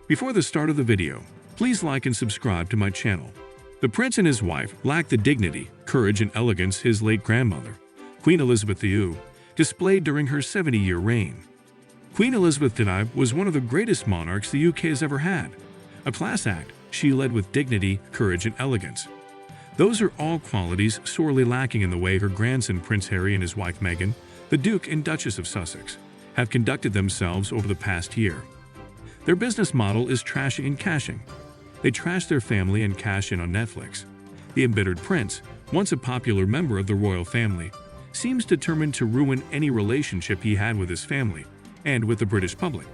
Before the start of the video, please like and subscribe to my channel. The prince and his wife lacked the dignity, courage, and elegance his late grandmother, Queen Elizabeth II, displayed during her 70-year reign. Queen Elizabeth II was one of the greatest monarchs the UK has ever had. A class act, she led with dignity, courage, and elegance. Those are all qualities sorely lacking in the way her grandson Prince Harry and his wife Meghan, the Duke and Duchess of Sussex, have conducted themselves over the past year. Their business model is trashing and cashing. They trash their family and cash in on Netflix. The embittered prince, once a popular member of the royal family, seems determined to ruin any relationship he had with his family and with the British public.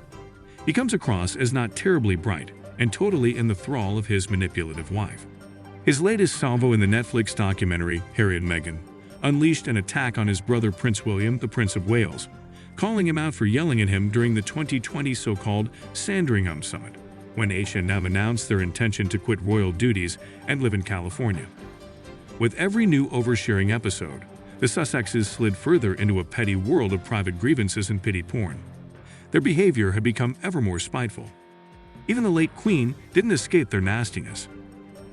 He comes across as not terribly bright and totally in the thrall of his manipulative wife. His latest salvo in the Netflix documentary, Harry and Meghan, unleashed an attack on his brother Prince William, the Prince of Wales, calling him out for yelling at him during the 2020 so-called Sandringham Summit, when H&M announced their intention to quit royal duties and live in California. With every new oversharing episode, the Sussexes slid further into a petty world of private grievances and pity porn. Their behavior had become ever more spiteful. Even the late Queen didn't escape their nastiness.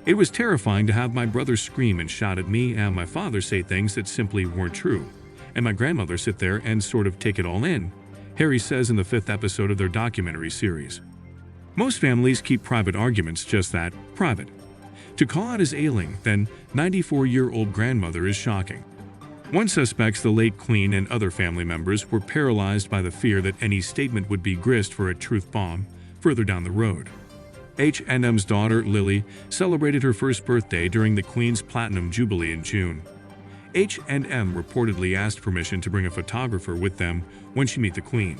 It was terrifying to have my brother scream and shout at me and my father say things that simply weren't true, and my grandmother sit there and sort of take it all in, Harry says in the 5th episode of their documentary series. Most families keep private arguments just that, private. To call out his ailing, then 94-year-old grandmother is shocking. One suspects the late Queen and other family members were paralyzed by the fear that any statement would be grist for a truth bomb further down the road. H&M's daughter, Lily, celebrated her first birthday during the Queen's Platinum Jubilee in June. H&M reportedly asked permission to bring a photographer with them when she met the Queen.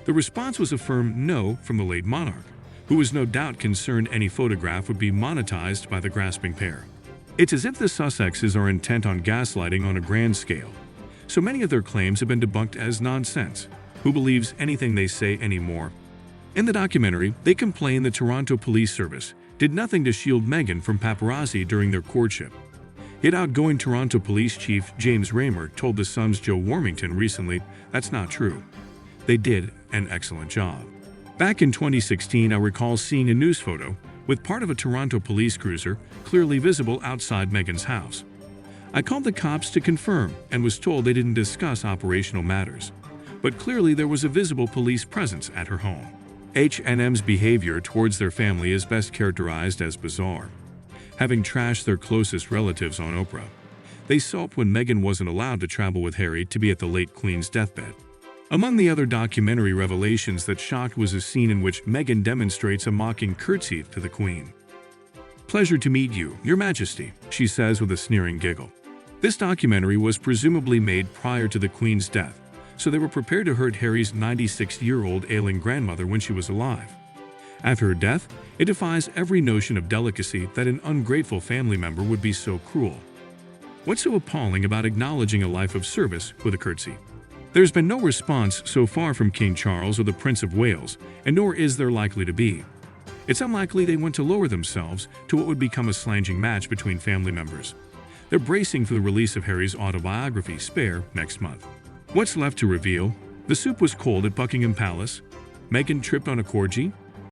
The response was a firm no from the late monarch, who was no doubt concerned any photograph would be monetized by the grasping pair. It's as if the Sussexes are intent on gaslighting on a grand scale. So many of their claims have been debunked as nonsense. Who believes anything they say anymore? In the documentary, they complain the Toronto Police Service did nothing to shield Meghan from paparazzi during their courtship. Yet outgoing Toronto Police Chief James Raymer told The Sun's Joe Warmington recently that's not true. They did an excellent job. Back in 2016, I recall seeing a news photo with part of a Toronto police cruiser clearly visible outside Meghan's house. I called the cops to confirm and was told they didn't discuss operational matters, but clearly there was a visible police presence at her home. H&M's behavior towards their family is best characterized as bizarre. Having trashed their closest relatives on Oprah, they sulked when Meghan wasn't allowed to travel with Harry to be at the late Queen's deathbed. Among the other documentary revelations that shocked was a scene in which Meghan demonstrates a mocking curtsy to the Queen. "Pleasure to meet you, Your Majesty," she says with a sneering giggle. This documentary was presumably made prior to the Queen's death, so they were prepared to hurt Harry's 96-year-old ailing grandmother when she was alive. After her death, it defies every notion of delicacy that an ungrateful family member would be so cruel. What's so appalling about acknowledging a life of service with a curtsy? There's been no response so far from King Charles or the Prince of Wales, and nor is there likely to be. It's unlikely they want to lower themselves to what would become a slanging match between family members. They're bracing for the release of Harry's autobiography, Spare, next month. What's left to reveal? The soup was cold at Buckingham Palace. Meghan tripped on a corgi.